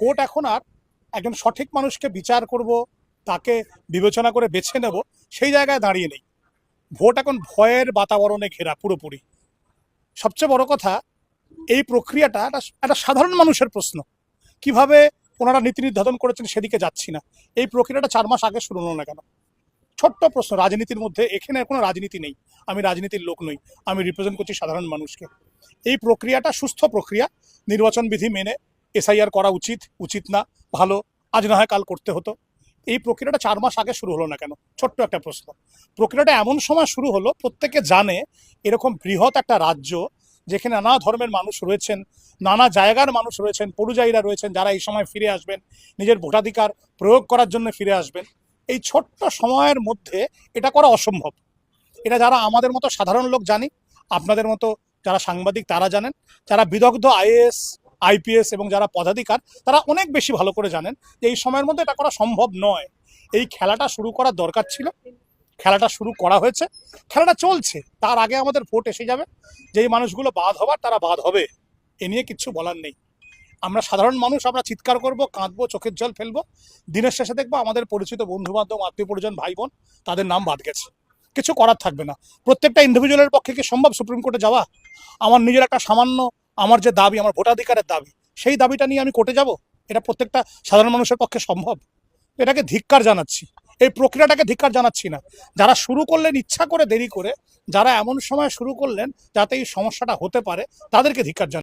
Vote এখন আর একজন সঠিক মানুষকে বিচার করব, তাকে বিবেচনা করে বেছে নেব, সেই জায়গায় দাঁড়িয়ে নেই। ভোট এখন ভয়ের বাতাবরণে ঘেরা পুরোপুরি। সবচেয়ে বড় কথা, এই প্রক্রিয়াটা একটা সাধারণ মানুষের প্রশ্ন। কিভাবে ওনারা নীতি নির্ধারণ করেছেন সেদিকে যাচ্ছি না। এই প্রক্রিয়াটা 4 মাস আগে শুরু হলো না কেন? ছোট্ট প্রশ্ন। রাজনীতির মধ্যে এখানে কোনো রাজনীতি নেই, আমি রাজনীতির লোক নই, আমি রিপ্রেজেন্ট করছি সাধারণ মানুষকে। এই প্রক্রিয়াটা সুস্থ প্রক্রিয়া, নির্বাচন বিধি মেনে এসআইআর করা উচিত, উচিত না, ভালো, আজ না হয় কাল করতে হতো। এই প্রক্রিয়াটা 4 মাস আগে শুরু হলো না কেন? ছোট্ট একটা প্রশ্ন। প্রক্রিয়াটা এমন সময় শুরু হলো, প্রত্যেকে জানে এরকম বৃহৎ একটা রাজ্য যেখানে নানা ধর্মের মানুষ রয়েছেন, নানা জায়গার মানুষ রয়েছেন, পরিযায়ীরা রয়েছেন, যারা এই সময় ফিরে আসবেন, নিজের ভোটাধিকার প্রয়োগ করার জন্য ফিরে আসবেন। এই ছোট্ট সময়ের মধ্যে এটা করা অসম্ভব। এটা যারা আমাদের মতো সাধারণ লোক জানি, আপনাদের মতো যারা সাংবাদিক তারা জানেন, যারা বিদগ্ধ আইএএস আইপিএস এবং যারা পদাধিকার তারা অনেক বেশি ভালো করে জানেন যে এই সময়ের মধ্যে এটা করা সম্ভব নয়। এই খেলাটা শুরু করার দরকার ছিল, খেলাটা শুরু করা হয়েছে, খেলাটা চলছে। তার আগে আমাদের ভোট এসে যাবে, যেই মানুষগুলো বাদ হবার তারা বাদ হবে, এ নিয়ে কিচ্ছু বলার নেই। আমরা সাধারণ মানুষ, আমরা চিৎকার করব, কাঁদবো, চোখের জল ফেলবো, দিনের শেষে দেখবো আমাদের পরিচিত বন্ধু বান্ধব, আত্মীয় পরিজন, ভাই বোন, তাদের নাম বাদ গেছে। কিছু করার থাকবে না। প্রত্যেকটা ইন্ডিভিজুয়ালের পক্ষে কি সম্ভব সুপ্রিম কোর্টে যাওয়া? আমার নিজের একটা সামান্য, আমার যে দাবি, আমার ভোটাধিকারের দাবি, সেই দাবিটা নিয়ে আমি কোর্টে যাব? এটা প্রত্যেকটা সাধারণ মানুষের পক্ষে সম্ভব? এটাকে ধিক্কার জানাচ্ছি, এই প্রক্রিয়াটাকে ধিক্কার জানাচ্ছি না। যারা শুরু করলেন ইচ্ছা করে দেরি করে, যারা এমন সময় শুরু করলেন যাতে এই সমস্যাটা হতে পারে, তাদেরকে ধিক্কার জানাচ্ছি।